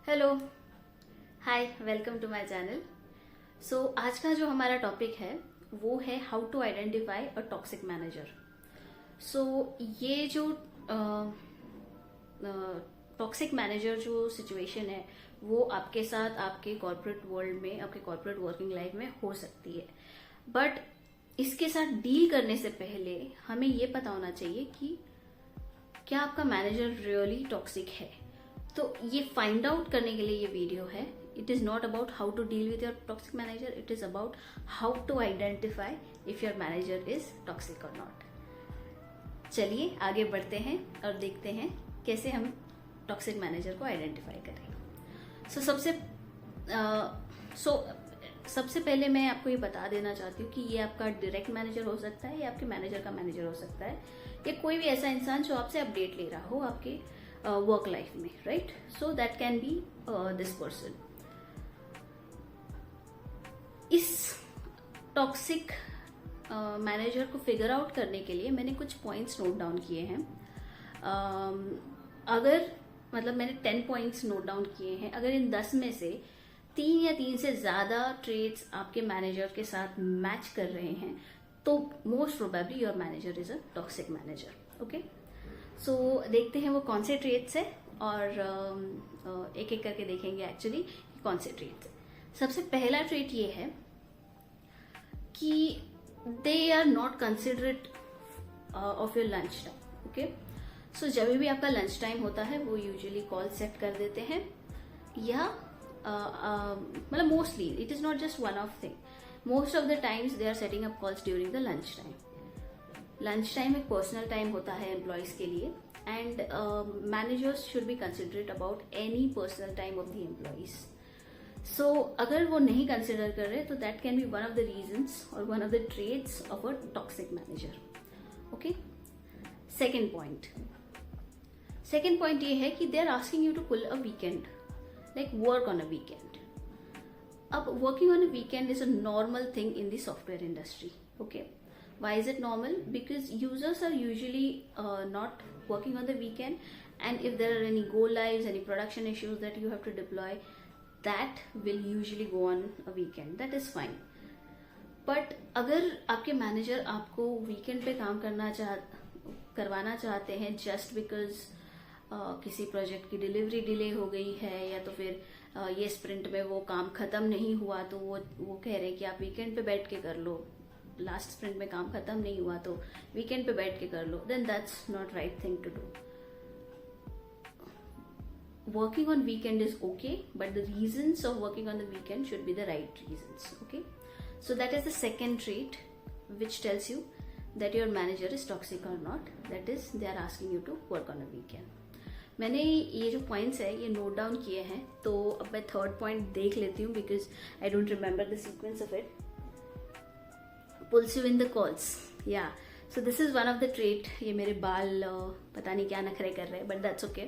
Hello, hi, welcome to my channel. So आज का जो हमारा टॉपिक है वो है how to identify a toxic manager. So ये जो टॉक्सिक मैनेजर जो सिचुएशन है वो आपके साथ आपके कॉर्पोरेट वर्ल्ड में, आपके कॉर्पोरेट वर्किंग लाइफ में हो सकती है। बट इसके साथ डील करने से पहले हमें ये पता होना चाहिए कि क्या आपका मैनेजर रियली टॉक्सिक है। तो ये फाइंड आउट करने के लिए ये वीडियो है। It is not about how to deal with your toxic manager, it is about how to identify if your manager is toxic और नॉट। चलिए आगे बढ़ते हैं और देखते हैं कैसे हम टॉक्सिक मैनेजर को आइडेंटिफाई करें। सबसे पहले मैं आपको ये बता देना चाहती हूँ कि ये आपका डायरेक्ट मैनेजर हो सकता है या आपके मैनेजर का मैनेजर हो सकता है या कोई भी ऐसा इंसान जो आपसे अपडेट ले रहा हो आपके वर्क लाइफ में, right? So that can B this person. इस टॉक्सिक मैनेजर को फिगर आउट करने के लिए मैंने कुछ पॉइंट्स नोट डाउन किए हैं। अगर मतलब मैंने 10 पॉइंट्स नोट डाउन किए हैं, अगर इन 10 में से 3 या 3 से ज्यादा ट्रेड्स आपके मैनेजर के साथ मैच कर रहे हैं तो most probably your manager is a toxic manager. Okay, so देखते हैं वो कौन से ट्रेड्स है और एक एक करके देखेंगे एक्चुअली कौन से ट्रेड्स है। सबसे पहला ट्रेड ये है कि they are not considerate of your lunch time. Okay, so जब भी आपका लंच टाइम होता है वो यूजुअली कॉल सेट कर देते हैं या मतलब mostly it is not just one of thing, most of the times they are setting up calls during the lunch time. Lunch time एक पर्सनल टाइम होता है एम्प्लॉयज के लिए and managers should be considerate about any personal time of the employees. So अगर वो नहीं consider कर रहे तो that can be one of the reasons और one of the traits of a toxic manager. Okay, second point ये है कि they are asking you to pull a weekend, like work on a weekend. अब working on a weekend is a normal thing in the software industry. Okay, why is it normal? Because users are usually not working on the weekend, and if there are any go lives, any production issues that you have to deploy, that will usually go on a weekend. That is fine. But अगर आपके manager आपको weekend पे काम करवाना चाहते हैं just because किसी project की डिलीवरी डिले हो गई है या तो फिर ये स्प्रिंट में वो काम खत्म नहीं हुआ तो वो कह रहे हैं कि आप वीकेंड पे बैठ के कर लो, लास्ट स्प्रिंट में काम खत्म नहीं हुआ तो वीकेंड पे बैठ के कर लो, then that's not right thing to do. Working on weekend is okay but the reasons of working on the weekend should be the right reasons. Okay, so that is the second trait which tells you that your manager is toxic or not, that is they are asking you to work on a weekend. मैंने ये जो points है ये note down किए हैं तो अब मैं थर्ड पॉइंट देख लेती हूँ because I don't remember the sequence of it. Pulls you in the calls, या so this is one of the trait. ये मेरे बाल पता नहीं क्या नखरे कर रहे हैं but that's okay.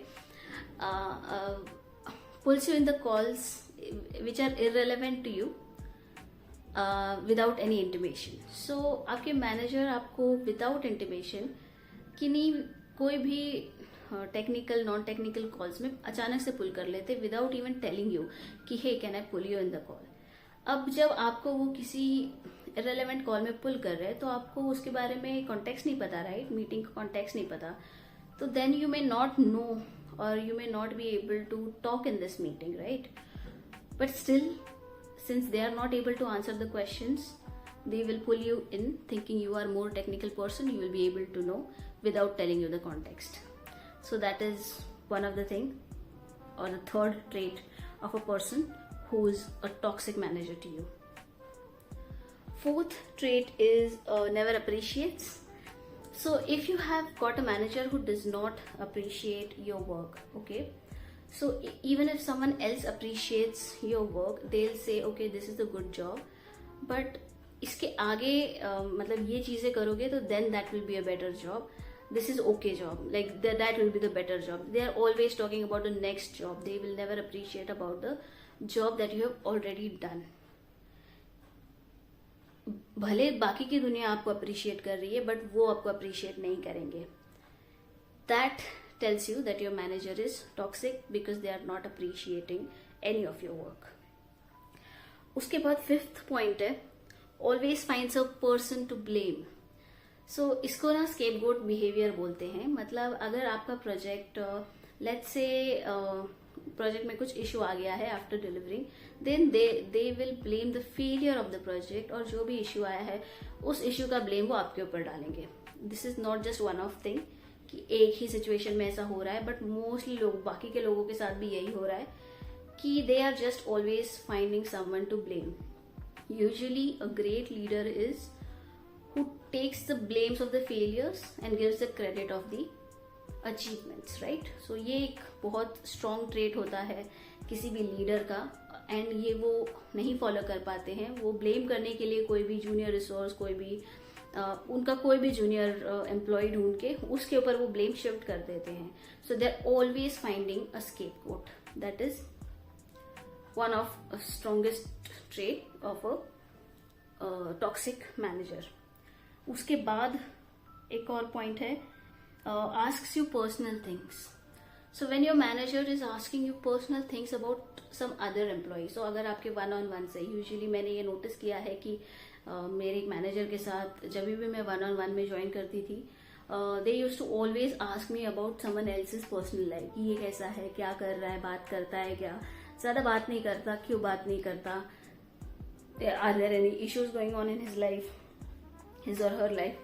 Pulls you in the calls which are irrelevant to you without any intimation. So आपके मैनेजर आपको विदाउट इंटीमेशन किन्हीं कोई भी टेक्निकल नॉन टेक्निकल कॉल्स में अचानक से पुल कर लेते विदाउट इवन टेलिंग यू कि hey can I pull you in the call. अब जब आपको वो किसी इररेलेवेंट कॉल में पुल कर रहे हैं तो आपको उसके बारे में कॉन्टेक्स्ट नहीं पता, राइट? मीटिंग का कॉन्टेक्स्ट नहीं पता, तो then you may not know और you may not be able to talk in this meeting, right? But still since they are not able to answer the questions, they will pull you in thinking you are more technical person, you will be able to know without telling you the context. So that is one of the thing or the third trait of a person who is a toxic manager to you. Fourth trait is never appreciates. So if you have got a manager who does not appreciate your work, okay, so even if someone else appreciates your work, they'll say okay this is a good job, but इसके आगे मतलब ये चीजें करोगे तो then that will be a better job, this is okay job, like that will be the better job. They are always talking about the next job, they will never appreciate about the job that you have already done. भले बाकी की दुनिया आपको appreciate कर रही है but वो आपको अप्रिशिएट नहीं करेंगे। That tells you that your manager is toxic because they are not appreciating any of your work. उसके बाद 5th पॉइंट है, always finds a person to blame. सो इसको ना स्केपगोट बिहेवियर बोलते हैं. मतलब अगर आपका प्रोजेक्ट लेट्स से प्रोजेक्ट में कुछ इशू आ गया है after delivering, then they will blame the failure of the project, और जो भी इशू आया है उस इशू का ब्लेम वो आपके ऊपर डालेंगे. This is not just one of thing कि एक ही सिचुएशन में ऐसा हो रहा है, बट मोस्टली लोग, बाकी के लोगों के साथ भी यही हो रहा है कि they are just always finding someone to blame. Usually a great leader is who takes the blames of the failures and gives the credit of the achievements, right? So ये एक बहुत strong trait होता है किसी भी leader का, and ये वो नहीं फॉलो कर पाते हैं. वो ब्लेम करने के लिए कोई भी जूनियर रिसोर्स, कोई भी उनका कोई भी जूनियर एम्प्लॉय ढूंढ के उसके ऊपर वो ब्लेम शिफ्ट कर देते हैं. So they are always finding a scapegoat. That is one of strongest trait of a toxic manager. उसके बाद एक और पॉइंट है, asks you personal things. So when your manager is asking you personal things about some other employee, so अगर आपके 1-on-1 से, usually मैंने ये नोटिस किया है कि मेरे एक मैनेजर के साथ जब भी मैं 1-on-1 में ज्वाइन करती थी, they use to always ask me about someone else's personal life. ये कैसा है, क्या कर रहा है, बात करता है क्या, ज्यादा बात नहीं करता, क्यों बात नहीं करता, are there any issues going on in his life, his or her life.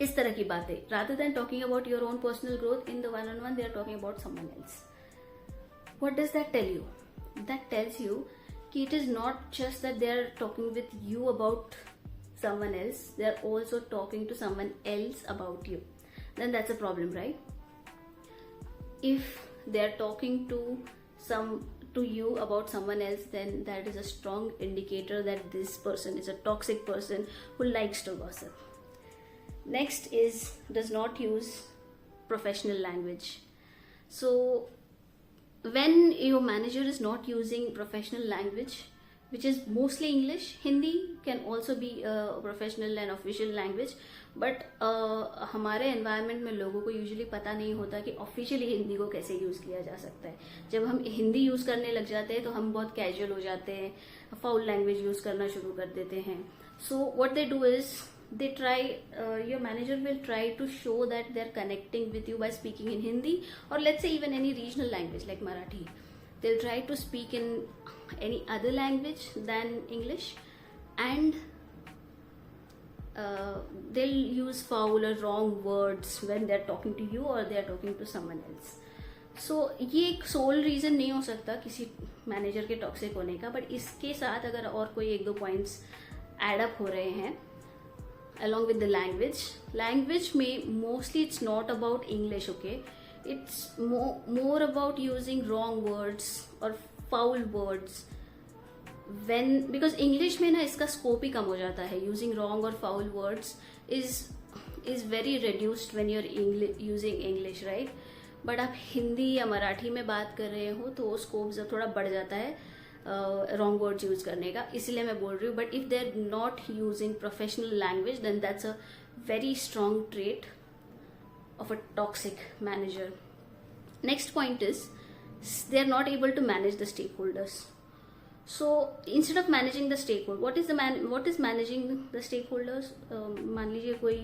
इस तरह की बातें. rather than talking about your own personal growth in the 1-on-1, they are talking about someone else. What does that tell you? That tells you कि it is not just that they are talking with you about someone else, they are also talking to someone else about you. Then that's a problem, right? If they are talking to you about someone else, then that is a strong indicator that this person is a toxic person who likes to gossip. Next is, does not use professional language. So when your manager is not using professional language, which is mostly English, Hindi can also be a professional and official language, but हमारे environment में लोगों को usually पता नहीं होता कि officially Hindi को कैसे यूज किया जा सकता है. जब हम हिंदी यूज करने लग जाते हैं तो हम बहुत कैजुअल हो जाते हैं, फाउल लैंग्वेज यूज करना शुरू कर देते हैं. So what they do is they try, your manager will try to show that they are connecting with you by speaking in Hindi, और let's say even any regional language like Marathi. They'll try to speak in any other language than English, and they'll use foul or wrong words when they're talking to you or they're talking to someone else. So ये एक soul reason नहीं हो सकता किसी manager के toxic होने का, but इसके साथ अगर और कोई 1-2 पॉइंट्स एड अप हो रहे हैं along with the language में mostly it's not about English, okay? It's more about using wrong words or foul words because English में ना इसका स्कोप ही कम हो जाता है. using wrong or foul words is very reduced when you're using English, right? But आप हिंदी या मराठी में बात कर रहे हो तो स्कोप थोड़ा बढ़ जाता है रॉन्ग वर्ड्स यूज करने का, इसलिए मैं बोल रही हूँ. But if they are not using professional language then that's a very strong trait of a toxic manager. Next point is they are not able to manage the stakeholders. So instead of managing the stakeholder, what is managing the stakeholders? मान लीजिए कोई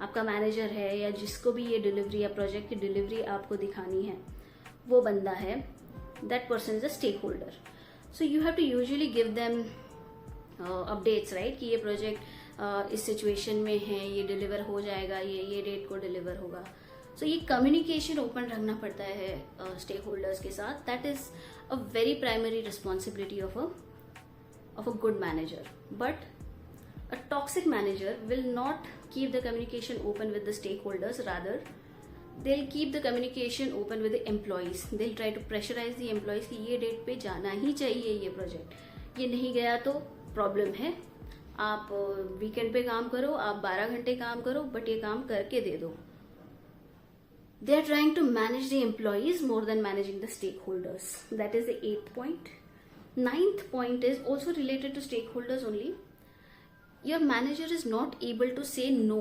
आपका manager है या जिसको भी ये delivery या प्रोजेक्ट की डिलीवरी आपको दिखानी है, वो बंदा है, that person is a stakeholder. So you have to usually give them updates, right? कि ये प्रोजेक्ट इस सिचुएशन में है, ये डिलीवर हो जाएगा, ये डेट को डिलीवर होगा. सो ये कम्युनिकेशन ओपन रखना पड़ता है स्टेक होल्डर्स के साथ. That is a very primary responsibility of a good manager. But a toxic manager will not keep the communication open with the stakeholders, rather they'll keep the communication open with the employees. They'll try to pressurize the employees कि ये date पे जाना ही चाहिए ये project, ये नहीं गया तो प्रॉब्लम है, आप वीकेंड पे काम करो, आप 12 घंटे काम करो, बट ये काम करके दे दो. They are trying to manage the employees more than managing the stakeholders. That is the 8th point. 9th point is also related to stakeholders only. Your manager is not able to say no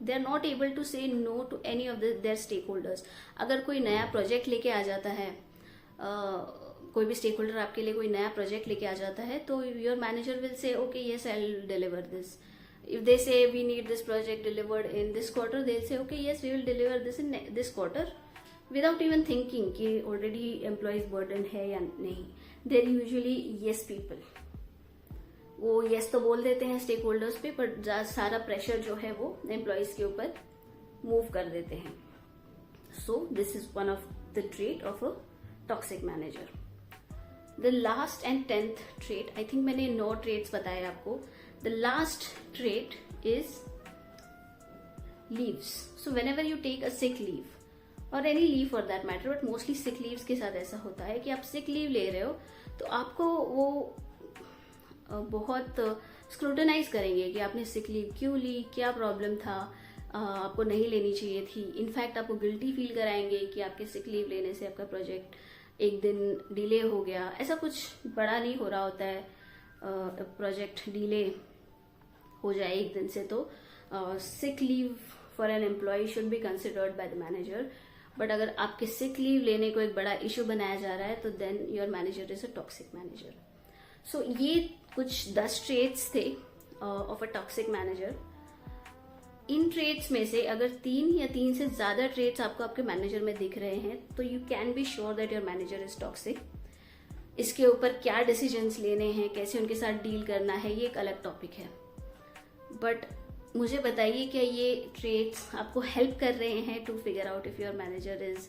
they are not able to say no to any of their stakeholders. अगर कोई नया project लेके आ जाता है, कोई भी stake holder आपके लिए कोई नया प्रोजेक्ट लेके आ जाता है, तो your manager will say okay yes I will deliver this. If they say we need this project delivered in this quarter, they'll say okay yes we will deliver this in this quarter without even thinking कि already employees burden है या नहीं. They're usually yes people. वो yes तो बोल देते हैं stake holders पे, पर सारा प्रेशर जो है वो एम्प्लॉयज के ऊपर मूव कर देते हैं. सो this is one of the trait of a toxic manager. The last and 10th trait, I think मैंने 9 ट्रेट्स बताए आपको. The last trait is leaves. So whenever you take a sick leave or any leave for that matter, but mostly sick leaves के साथ ऐसा होता है कि आप sick leave ले रहे हो तो आपको वो बहुत स्क्रूटनाइज करेंगे कि आपने sick leave क्यों ली, क्या प्रॉब्लम था, आपको नहीं लेनी चाहिए थी. इनफैक्ट आपको गिल्टी फील कराएंगे कि आपके sick leave लेने से आपका प्रोजेक्ट एक दिन डिले हो गया. ऐसा कुछ बड़ा नहीं हो रहा होता है. प्रोजेक्ट डिले हो जाए एक दिन से तो sick leave for an employ should be considered by the manager. But अगर आपके सिक लीव लेने को एक बड़ा इशू बनाया जा रहा है तो then your manager is a toxic manager. So ये कुछ 10 ट्रेट्स थे ऑफ अ टॉक्सिक मैनेजर. इन ट्रेट्स में से अगर 3 या 3 से ज्यादा ट्रेट्स आपको आपके मैनेजर में दिख रहे हैं तो you can be sure that your manager is toxic. इसके ऊपर क्या डिसीजंस लेने हैं, कैसे उनके साथ डील करना है, ये एक अलग टॉपिक है. बट मुझे बताइए क्या ये ट्रेट्स आपको हेल्प कर रहे हैं to figure out if your manager is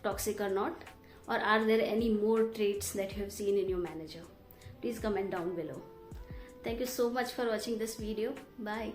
toxic और नॉट, और are there any more traits that you have seen in your manager? Please comment down below. Thank you so much for watching this video. Bye.